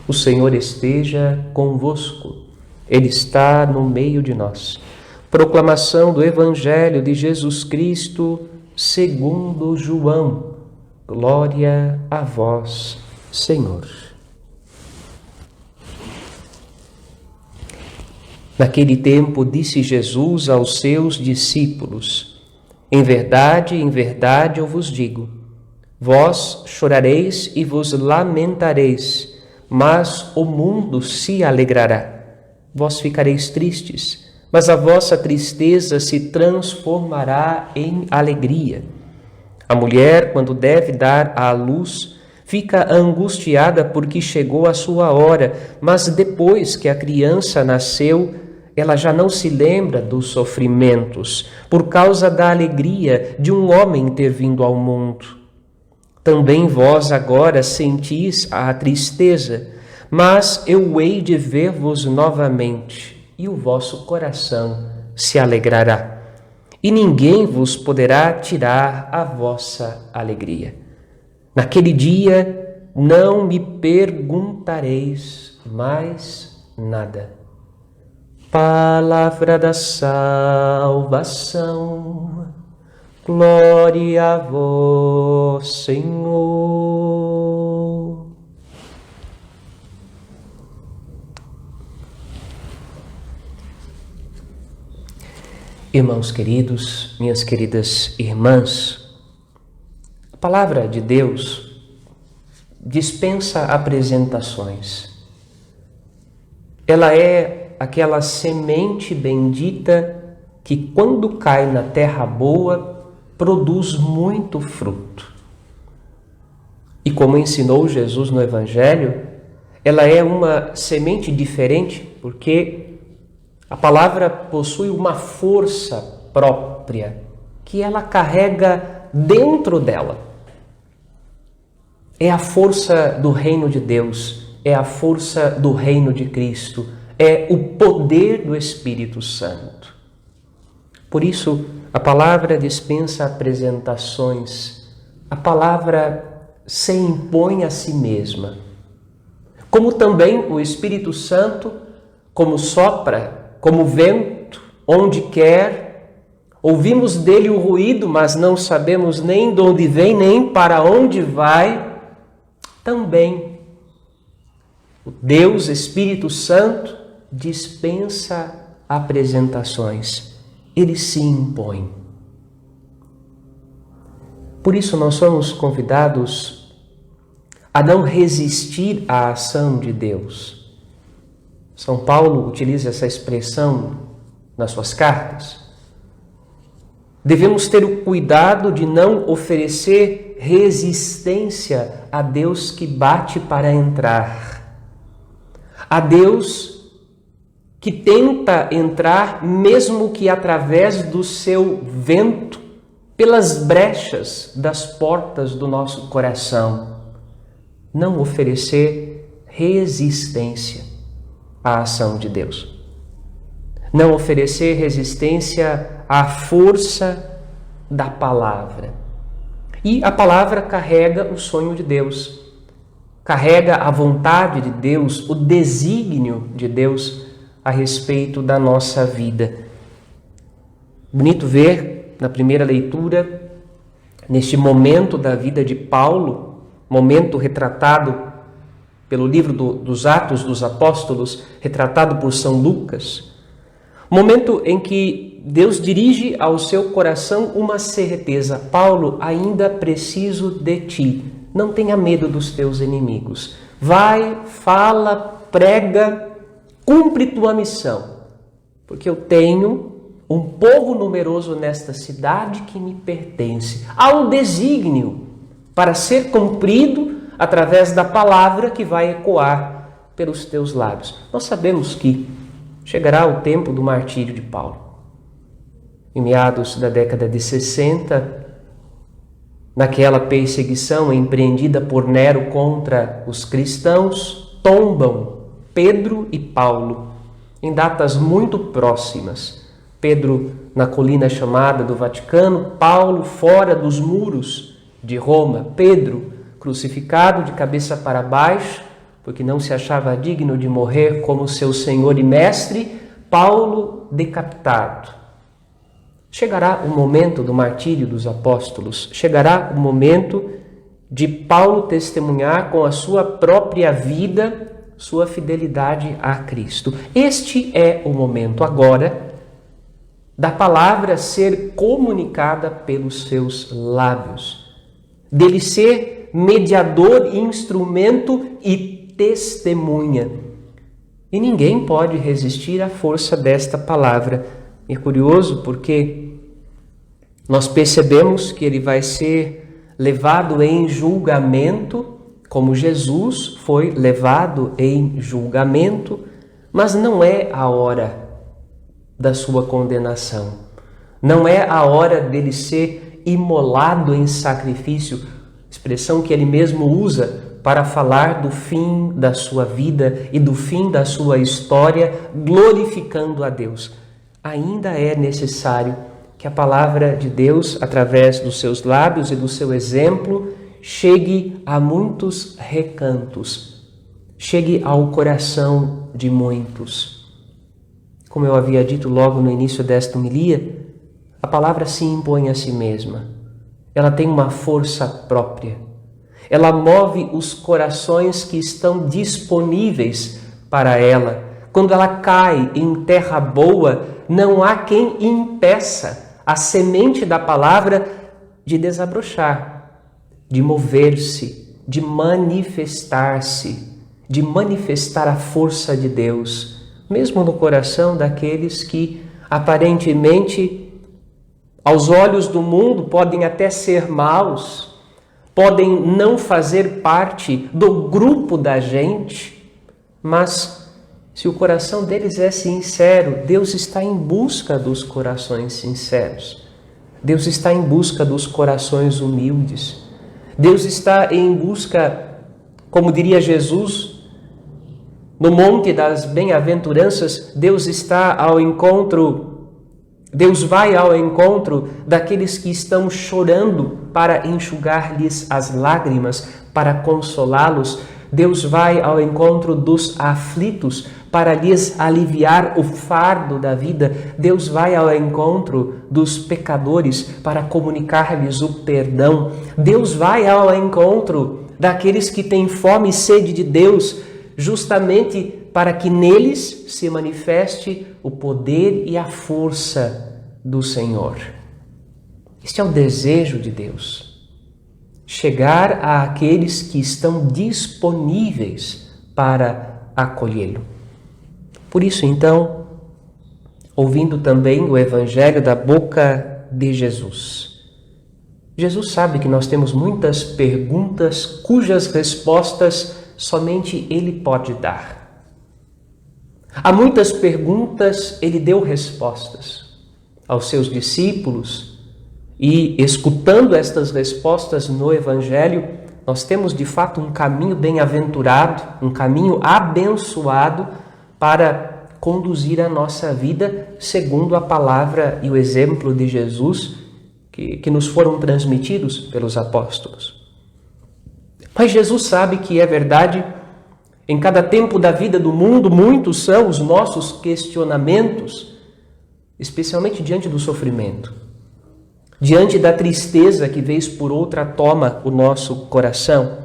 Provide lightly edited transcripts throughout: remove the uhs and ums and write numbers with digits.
O Senhor esteja convosco. Ele está no meio de nós. Proclamação do Evangelho de Jesus Cristo, segundo João. Glória a vós, Senhor. Naquele tempo disse Jesus aos seus discípulos: em verdade, eu vos digo, vós chorareis e vos lamentareis, mas o mundo se alegrará. Vós ficareis tristes, mas a vossa tristeza se transformará em alegria. A mulher, quando deve dar à luz, fica angustiada porque chegou a sua hora, mas depois que a criança nasceu, ela já não se lembra dos sofrimentos, por causa da alegria de um homem ter vindo ao mundo. Também vós agora sentis a tristeza, mas eu hei de ver-vos novamente, e o vosso coração se alegrará. E ninguém vos poderá tirar a vossa alegria. Naquele dia não me perguntareis mais nada. Palavra da salvação, glória a vós, Senhor. Irmãos queridos, minhas queridas irmãs, a palavra de Deus dispensa apresentações. Ela é aquela semente bendita que, quando cai na terra boa, produz muito fruto. E como ensinou Jesus no Evangelho, ela é uma semente diferente porque a palavra possui uma força própria que ela carrega dentro dela. É a força do reino de Deus, é a força do reino de Cristo, é o poder do Espírito Santo. Por isso, a palavra dispensa apresentações, a palavra se impõe a si mesma. Como também o Espírito Santo, como sopra, como vento, onde quer, ouvimos dele o ruído, mas não sabemos nem de onde vem, nem para onde vai. Também o Deus Espírito Santo dispensa apresentações. Ele se impõe. Por isso nós somos convidados a não resistir à ação de Deus. São Paulo utiliza essa expressão nas suas cartas. Devemos ter o cuidado de não oferecer resistência a Deus que bate para entrar. A Deus que tenta entrar, mesmo que através do seu vento, pelas brechas das portas do nosso coração. Não oferecer resistência à ação de Deus. Não oferecer resistência à força da palavra. E a palavra carrega o sonho de Deus, carrega a vontade de Deus, o desígnio de Deus a respeito da nossa vida. Bonito ver na primeira leitura, neste momento da vida de Paulo, momento retratado pelo livro dos Atos dos Apóstolos, retratado por São Lucas, momento em que Deus dirige ao seu coração uma certeza: Paulo, ainda preciso de ti, não tenha medo dos teus inimigos, vai, fala, prega, cumpre tua missão, porque eu tenho um povo numeroso nesta cidade que me pertence. Há um desígnio para ser cumprido através da palavra que vai ecoar pelos teus lábios. Nós sabemos que chegará o tempo do martírio de Paulo. Em meados da década de 60, naquela perseguição empreendida por Nero contra os cristãos, tombam Pedro e Paulo em datas muito próximas. Pedro na colina chamada do Vaticano, Paulo fora dos muros de Roma. Pedro crucificado de cabeça para baixo, porque não se achava digno de morrer como seu Senhor e Mestre, Paulo decapitado. Chegará o momento do martírio dos apóstolos, chegará o momento de Paulo testemunhar com a sua própria vida sua fidelidade a Cristo. Este é o momento agora da palavra ser comunicada pelos seus lábios, dele ser mediador, instrumento e testemunha. E ninguém pode resistir à força desta palavra. É curioso porque nós percebemos que ele vai ser levado em julgamento, como Jesus foi levado em julgamento, mas não é a hora da sua condenação. Não é a hora dele ser imolado em sacrifício, expressão que ele mesmo usa para falar do fim da sua vida e do fim da sua história, glorificando a Deus. Ainda é necessário que a palavra de Deus, através dos seus lábios e do seu exemplo, chegue a muitos recantos, chegue ao coração de muitos. Como eu havia dito logo no início desta homilia, a palavra se impõe a si mesma. Ela tem uma força própria. Ela move os corações que estão disponíveis para ela. Quando ela cai em terra boa, não há quem impeça a semente da palavra de desabrochar, de mover-se, de manifestar-se, de manifestar a força de Deus, mesmo no coração daqueles que aparentemente, aos olhos do mundo, podem até ser maus, podem não fazer parte do grupo da gente, mas se o coração deles é sincero, Deus está em busca dos corações sinceros. Deus está em busca dos corações humildes. Deus está em busca, como diria Jesus, no Monte das Bem-aventuranças, Deus vai ao encontro daqueles que estão chorando para enxugar-lhes as lágrimas, para consolá-los. Deus vai ao encontro dos aflitos para lhes aliviar o fardo da vida. Deus vai ao encontro dos pecadores para comunicar-lhes o perdão. Deus vai ao encontro daqueles que têm fome e sede de Deus, justamente para que neles se manifeste o poder e a força do Senhor. Este é o desejo de Deus, chegar àqueles que estão disponíveis para acolhê-lo. Por isso, então, ouvindo também o Evangelho da boca de Jesus, Jesus sabe que nós temos muitas perguntas cujas respostas somente Ele pode dar. A muitas perguntas Ele deu respostas aos seus discípulos e, escutando estas respostas no Evangelho, nós temos de fato um caminho bem-aventurado, um caminho abençoado para conduzir a nossa vida segundo a palavra e o exemplo de Jesus que nos foram transmitidos pelos apóstolos. Mas Jesus sabe que é verdade, em cada tempo da vida do mundo, muitos são os nossos questionamentos, especialmente diante do sofrimento, diante da tristeza que vez por outra toma o nosso coração,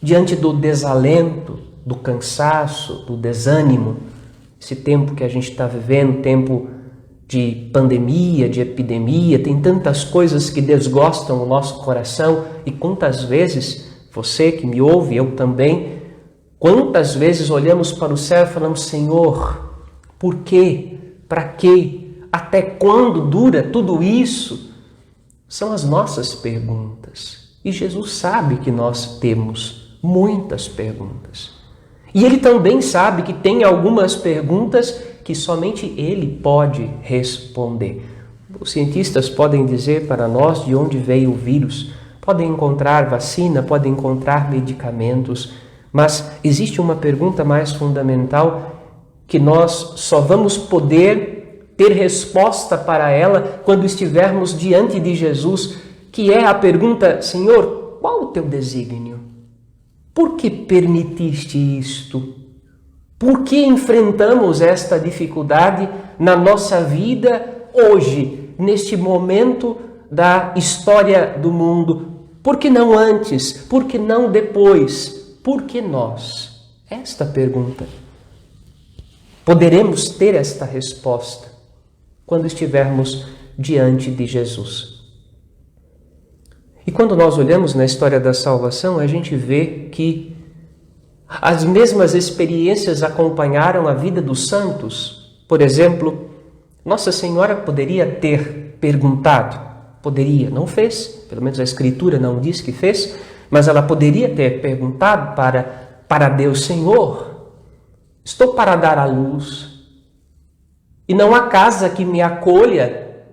diante do desalento, do cansaço, do desânimo, esse tempo que a gente está vivendo, tempo de pandemia, de epidemia, tem tantas coisas que desgostam o nosso coração e quantas vezes, você que me ouve, eu também, quantas vezes olhamos para o céu e falamos: Senhor, por quê? Para quê? Até quando dura tudo isso? São as nossas perguntas. E Jesus sabe que nós temos muitas perguntas. E Ele também sabe que tem algumas perguntas que somente Ele pode responder. Os cientistas podem dizer para nós de onde veio o vírus, podem encontrar vacina, podem encontrar medicamentos, mas existe uma pergunta mais fundamental que nós só vamos poder ter resposta para ela quando estivermos diante de Jesus, que é a pergunta: Senhor, qual o teu desígnio? por que permitiste isto? Por que enfrentamos esta dificuldade na nossa vida hoje, neste momento da história do mundo? Por que não antes? Por que não depois? Por que nós? Esta pergunta. Poderemos ter esta resposta quando estivermos diante de Jesus. E quando nós olhamos na história da salvação, a gente vê que as mesmas experiências acompanharam a vida dos santos. Por exemplo, Nossa Senhora poderia ter perguntado, poderia, não fez, pelo menos a Escritura não diz que fez, mas ela poderia ter perguntado para Deus: Senhor, estou para dar à luz, e não há casa que me acolha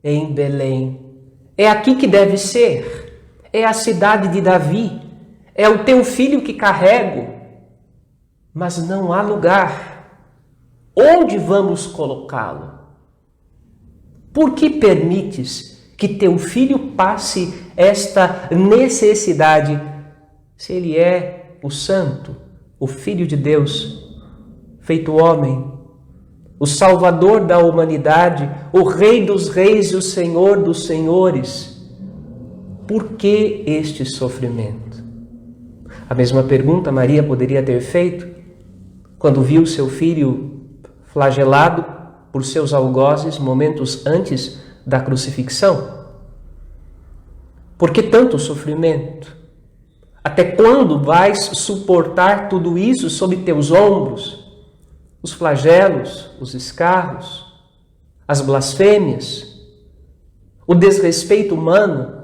em Belém. É aqui que deve ser, é a cidade de Davi, é o teu filho que carrego, mas não há lugar. Onde vamos colocá-lo? Por que permites que teu filho passe esta necessidade, se ele é o Santo, o Filho de Deus, feito homem, o Salvador da humanidade, o Rei dos reis e o Senhor dos senhores? Por que este sofrimento? A mesma pergunta Maria poderia ter feito quando viu seu filho flagelado por seus algozes momentos antes da crucifixão. Por que tanto sofrimento? Até quando vais suportar tudo isso sob teus ombros? Os flagelos, os escarros, as blasfêmias, o desrespeito humano?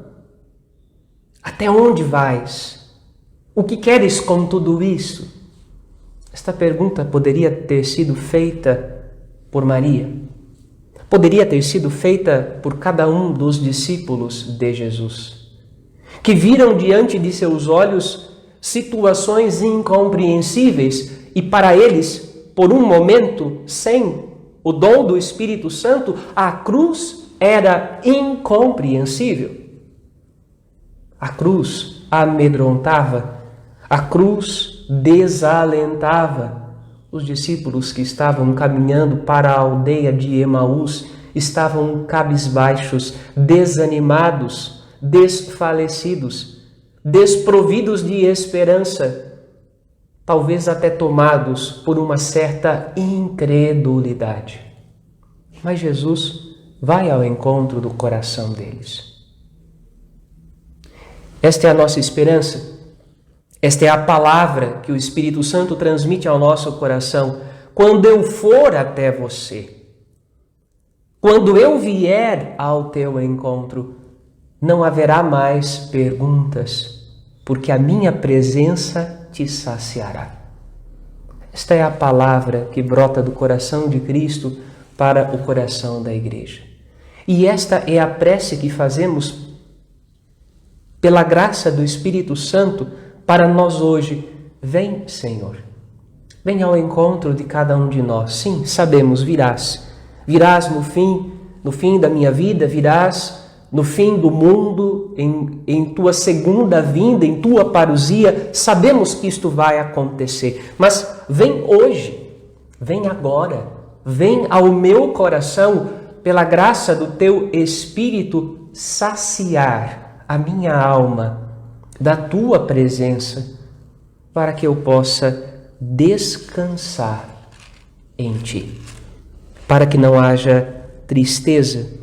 Até onde vais? O que queres com tudo isso? Esta pergunta poderia ter sido feita por Maria. Poderia ter sido feita por cada um dos discípulos de Jesus, que viram diante de seus olhos situações incompreensíveis e para eles, por um momento, sem o dom do Espírito Santo, a cruz era incompreensível. A cruz amedrontava, a cruz desalentava. Os discípulos que estavam caminhando para a aldeia de Emaús estavam cabisbaixos, desanimados, desfalecidos, desprovidos de esperança, talvez até tomados por uma certa incredulidade. Mas Jesus vai ao encontro do coração deles. Esta é a nossa esperança. Esta é a palavra que o Espírito Santo transmite ao nosso coração. Quando eu for até você, quando eu vier ao teu encontro, não haverá mais perguntas, porque a minha presença te saciará. Esta é a palavra que brota do coração de Cristo para o coração da igreja. E esta é a prece que fazemos pela graça do Espírito Santo para nós hoje. Vem, Senhor, vem ao encontro de cada um de nós. Sim, sabemos, virás. Virás no fim da minha vida, virás no fim do mundo, em tua segunda vinda, em tua parousia. Sabemos que isto vai acontecer, mas vem hoje, vem agora, vem ao meu coração, pela graça do teu Espírito, saciar a minha alma da tua presença, para que eu possa descansar em ti, para que não haja tristeza,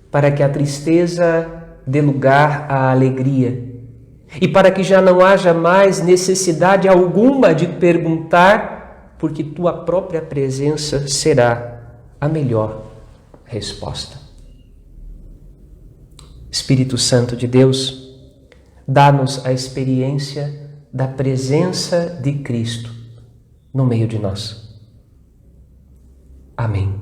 para que a tristeza dê lugar à alegria, e para que já não haja mais necessidade alguma de perguntar, porque tua própria presença será a melhor resposta. Espírito Santo de Deus, dá-nos a experiência da presença de Cristo no meio de nós. Amém.